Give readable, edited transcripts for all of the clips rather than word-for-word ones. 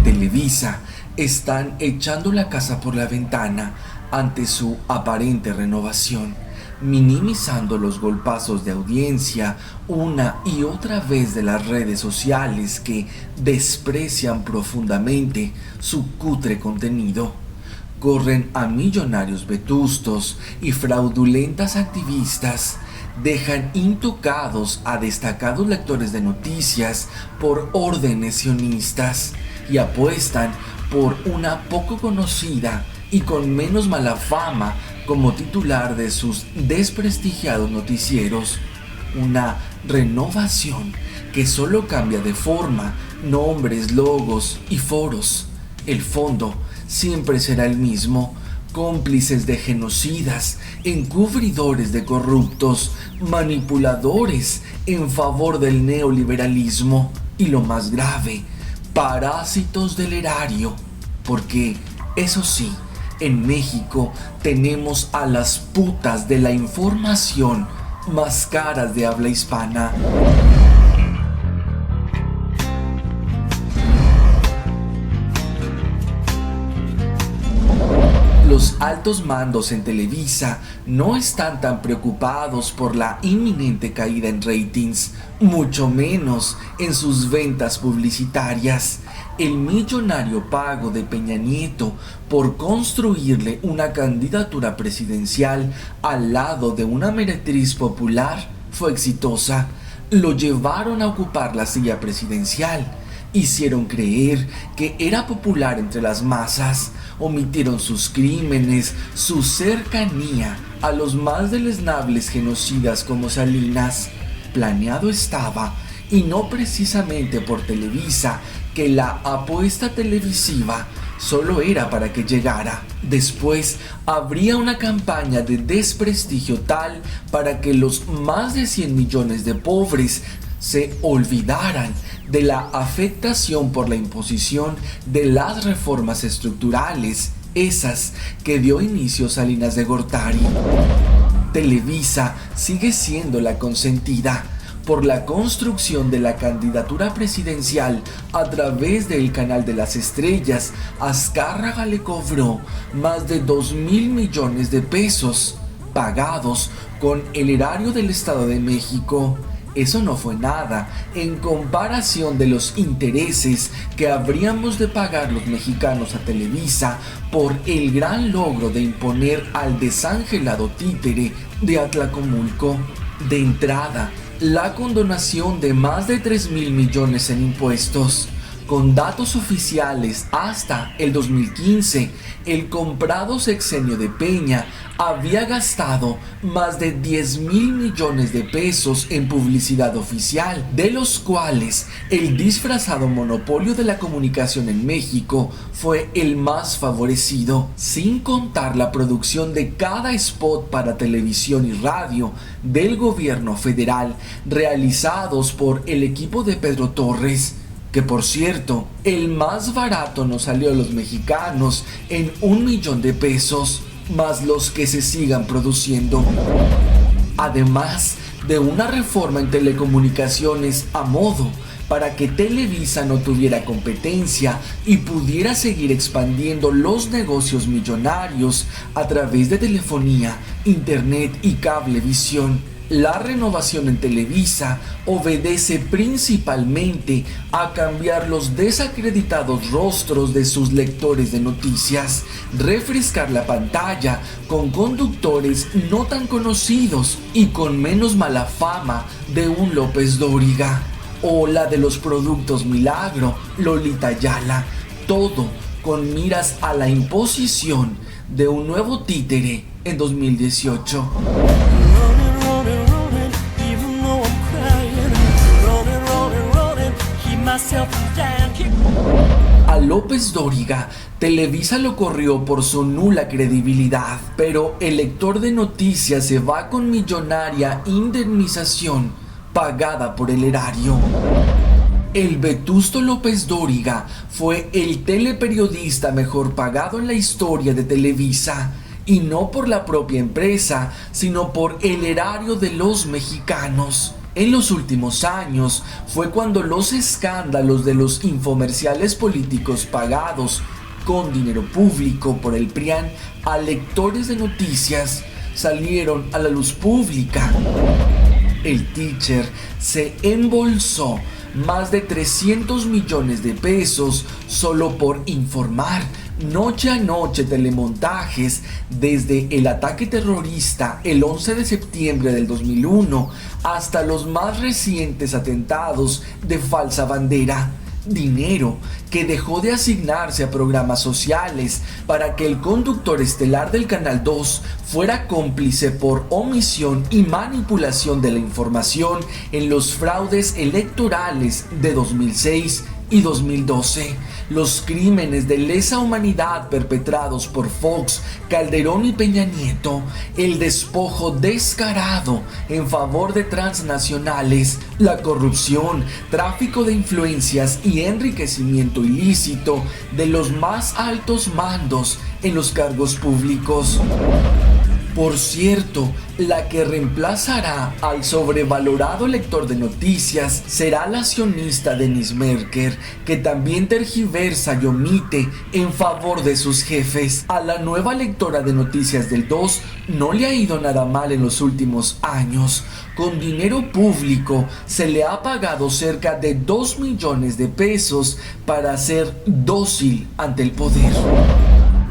Televisa están echando la casa por la ventana ante su aparente renovación, minimizando los golpazos de audiencia una y otra vez de las redes sociales que desprecian profundamente su cutre contenido. Corren a millonarios vetustos y fraudulentas activistas, dejan intocados a destacados lectores de noticias por órdenes sionistas y apuestan por una poco conocida y con menos mala fama como titular de sus desprestigiados noticieros. Una renovación que solo cambia de forma, nombres, logos y foros. El fondo siempre será el mismo: cómplices de genocidas, encubridores de corruptos, manipuladores en favor del neoliberalismo y, lo más grave, parásitos del erario. Porque, eso sí, en México tenemos a las putas de la información más caras de habla hispana. Los altos mandos en Televisa no están tan preocupados por la inminente caída en ratings, mucho menos en sus ventas publicitarias. El millonario pago de Peña Nieto por construirle una candidatura presidencial al lado de una meretriz popular fue exitosa. Lo llevaron a ocupar la silla presidencial. Hicieron creer que era popular entre las masas, omitieron sus crímenes, su cercanía a los más deleznables genocidas como Salinas. Planeado estaba, y no precisamente por Televisa, que la apuesta televisiva solo era para que llegara. Después habría una campaña de desprestigio tal para que los más de 100 millones de pobres se olvidaran de la afectación por la imposición de las reformas estructurales, esas que dio inicio Salinas de Gortari. Televisa sigue siendo la consentida por la construcción de la candidatura presidencial a través del Canal de las Estrellas. Azcárraga le cobró más de 2.000 millones de pesos, pagados con el erario del Estado de México. Eso no fue nada en comparación de los intereses que habríamos de pagar los mexicanos a Televisa por el gran logro de imponer al desangelado títere de Atlacomulco. De entrada, la condonación de más de 3.000 millones en impuestos. Con datos oficiales, hasta el 2015, el comprado sexenio de Peña había gastado más de 10.000 millones de pesos en publicidad oficial, de los cuales el disfrazado monopolio de la comunicación en México fue el más favorecido, sin contar la producción de cada spot para televisión y radio del gobierno federal, realizados por el equipo de Pedro Torres. Que, por cierto, el más barato nos salió a los mexicanos en 1 millón de pesos, más los que se sigan produciendo. Además de una reforma en telecomunicaciones a modo para que Televisa no tuviera competencia y pudiera seguir expandiendo los negocios millonarios a través de telefonía, internet y cablevisión. La renovación en Televisa obedece principalmente a cambiar los desacreditados rostros de sus lectores de noticias, refrescar la pantalla con conductores no tan conocidos y con menos mala fama de un López Dóriga, o la de los productos Milagro, Lolita Ayala, todo con miras a la imposición de un nuevo títere en 2018. A López Dóriga, Televisa lo corrió por su nula credibilidad, pero el lector de noticias se va con millonaria indemnización pagada por el erario. El vetusto López Dóriga fue el teleperiodista mejor pagado en la historia de Televisa, y no por la propia empresa, sino por el erario de los mexicanos. En los últimos años fue cuando los escándalos de los infomerciales políticos pagados con dinero público por el PRIAN a lectores de noticias salieron a la luz pública. El teacher se embolsó más de 300 millones de pesos solo por informar noche a noche telemontajes desde el ataque terrorista el 11 de septiembre del 2001 hasta los más recientes atentados de falsa bandera. Dinero que dejó de asignarse a programas sociales para que el conductor estelar del Canal 2 fuera cómplice por omisión y manipulación de la información en los fraudes electorales de 2006 y 2012, los crímenes de lesa humanidad perpetrados por Fox, Calderón y Peña Nieto, el despojo descarado en favor de transnacionales, la corrupción, tráfico de influencias y enriquecimiento ilícito de los más altos mandos en los cargos públicos. Por cierto, la que reemplazará al sobrevalorado lector de noticias será la sionista Denise Merker, que también tergiversa y omite en favor de sus jefes. A la nueva lectora de noticias del 2 no le ha ido nada mal en los últimos años. Con dinero público se le ha pagado cerca de 2 millones de pesos para ser dócil ante el poder.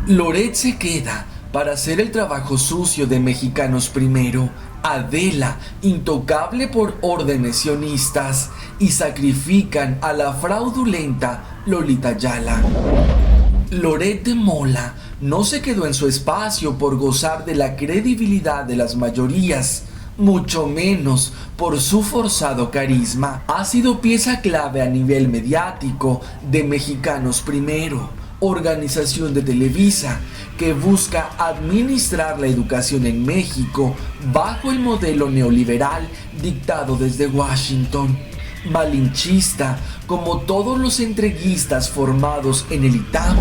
Loret se queda para hacer el trabajo sucio de Mexicanos Primero. Adela, intocable por órdenes sionistas, y sacrifican a la fraudulenta Lolita Ayala. Loret de Mola no se quedó en su espacio por gozar de la credibilidad de las mayorías, mucho menos por su forzado carisma. Ha sido pieza clave a nivel mediático de Mexicanos Primero, organización de Televisa que busca administrar la educación en México bajo el modelo neoliberal dictado desde Washington. Malinchista como todos los entreguistas formados en el ITAM.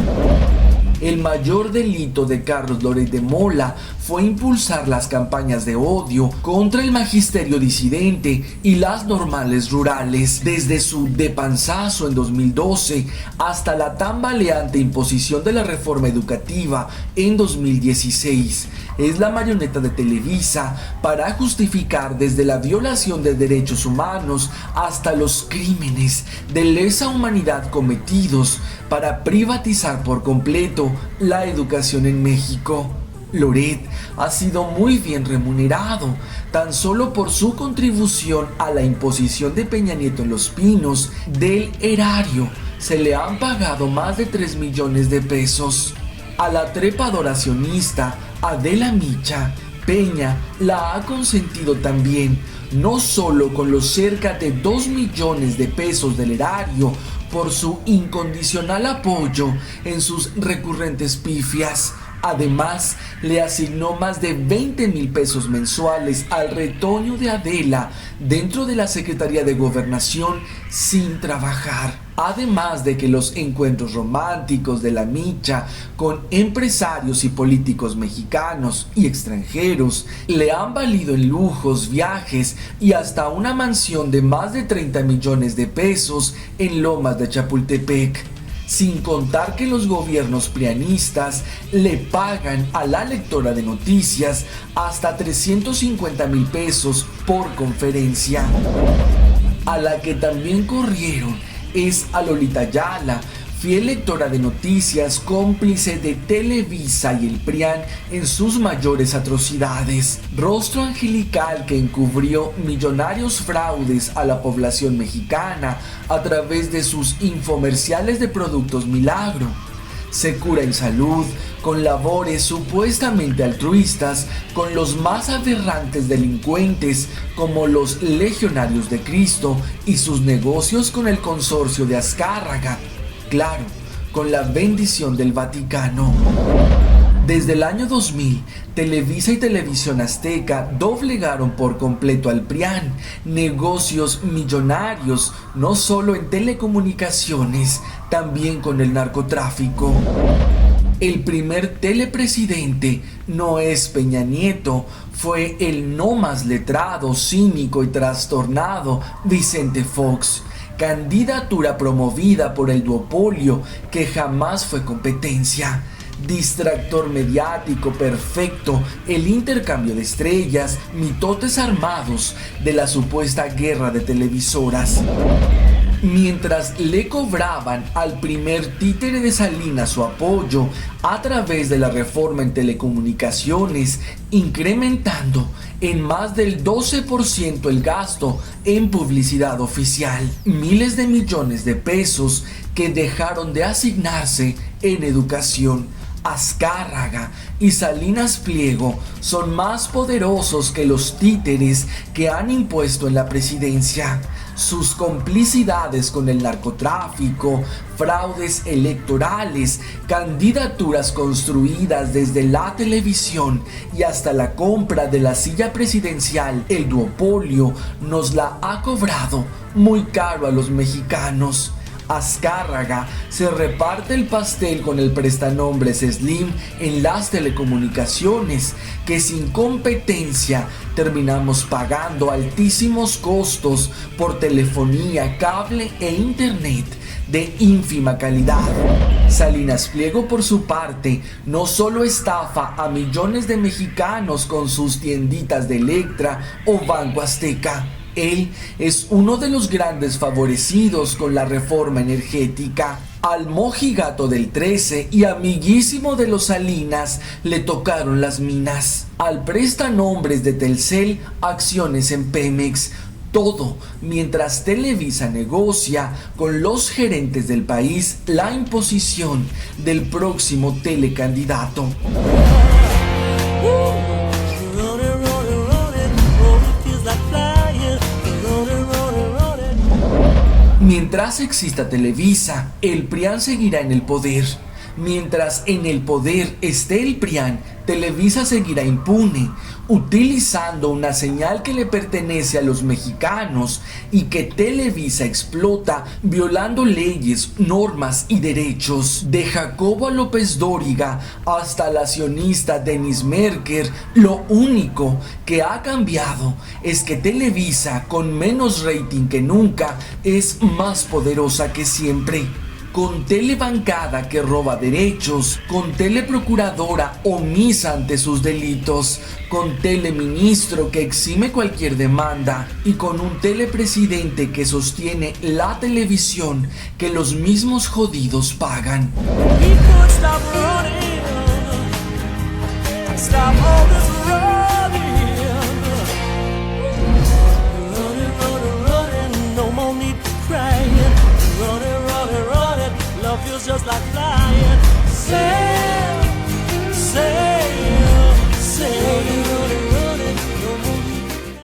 El mayor delito de Carlos Loret de Mola fue impulsar las campañas de odio contra el magisterio disidente y las normales rurales, desde su de panzazo en 2012 hasta la tambaleante imposición de la reforma educativa en 2016. Es la marioneta de Televisa para justificar desde la violación de derechos humanos hasta los crímenes de lesa humanidad cometidos para privatizar por completo la educación en México. Loret ha sido muy bien remunerado, tan solo por su contribución a la imposición de Peña Nieto en Los Pinos del erario. Se le han pagado más de 3 millones de pesos. A la trepadora sionista Adela Micha, Peña la ha consentido también, no solo con los cerca de 2 millones de pesos del erario por su incondicional apoyo en sus recurrentes pifias. Además, le asignó más de 20,000 pesos mensuales al retoño de Adela dentro de la Secretaría de Gobernación sin trabajar. Además de que los encuentros románticos de la Micha con empresarios y políticos mexicanos y extranjeros le han valido en lujos, viajes y hasta una mansión de más de 30 millones de pesos en Lomas de Chapultepec. Sin contar que los gobiernos prianistas le pagan a la lectora de noticias hasta 350,000 pesos por conferencia. A la que también corrieron es a Lolita Ayala, fiel lectora de noticias, cómplice de Televisa y el PRIAN en sus mayores atrocidades. Rostro angelical que encubrió millonarios fraudes a la población mexicana a través de sus infomerciales de productos milagro. Se cura en salud con labores supuestamente altruistas con los más aberrantes delincuentes como los Legionarios de Cristo y sus negocios con el consorcio de Azcárraga. Claro, con la bendición del Vaticano. Desde el año 2000, Televisa y Televisión Azteca doblegaron por completo al PRIAN, negocios millonarios, no solo en telecomunicaciones, también con el narcotráfico. El primer telepresidente no es Peña Nieto, fue el no más letrado, cínico y trastornado Vicente Fox. Candidatura promovida por el duopolio que jamás fue competencia. Distractor mediático perfecto, el intercambio de estrellas, mitotes armados de la supuesta guerra de televisoras. Mientras le cobraban al primer títere de Salinas su apoyo a través de la reforma en telecomunicaciones, incrementando en más del 12% el gasto en publicidad oficial, miles de millones de pesos que dejaron de asignarse en educación. Azcárraga y Salinas Pliego son más poderosos que los títeres que han impuesto en la presidencia. Sus complicidades con el narcotráfico, fraudes electorales, candidaturas construidas desde la televisión y hasta la compra de la silla presidencial, el duopolio nos la ha cobrado muy caro a los mexicanos. Azcárraga se reparte el pastel con el prestanombres Slim en las telecomunicaciones, que sin competencia terminamos pagando altísimos costos por telefonía, cable e internet de ínfima calidad. Salinas Pliego, por su parte, no solo estafa a millones de mexicanos con sus tienditas de Electra o Banco Azteca. Él es uno de los grandes favorecidos con la reforma energética. Al mojigato del 13 y amiguísimo de los Salinas le tocaron las minas. Al prestanombres de Telcel, acciones en Pemex. Todo mientras Televisa negocia con los gerentes del país la imposición del próximo telecandidato. Mientras exista Televisa, el PRIAN seguirá en el poder. Mientras en el poder esté el PRIAN, Televisa seguirá impune, utilizando una señal que le pertenece a los mexicanos y que Televisa explota violando leyes, normas y derechos. De Jacobo a López Dóriga hasta la sionista Denise Merker, lo único que ha cambiado es que Televisa, con menos rating que nunca, es más poderosa que siempre. Con telebancada que roba derechos, con teleprocuradora omisa ante sus delitos, con teleministro que exime cualquier demanda y con un telepresidente que sostiene la televisión que los mismos jodidos pagan. Feels just like flying. Say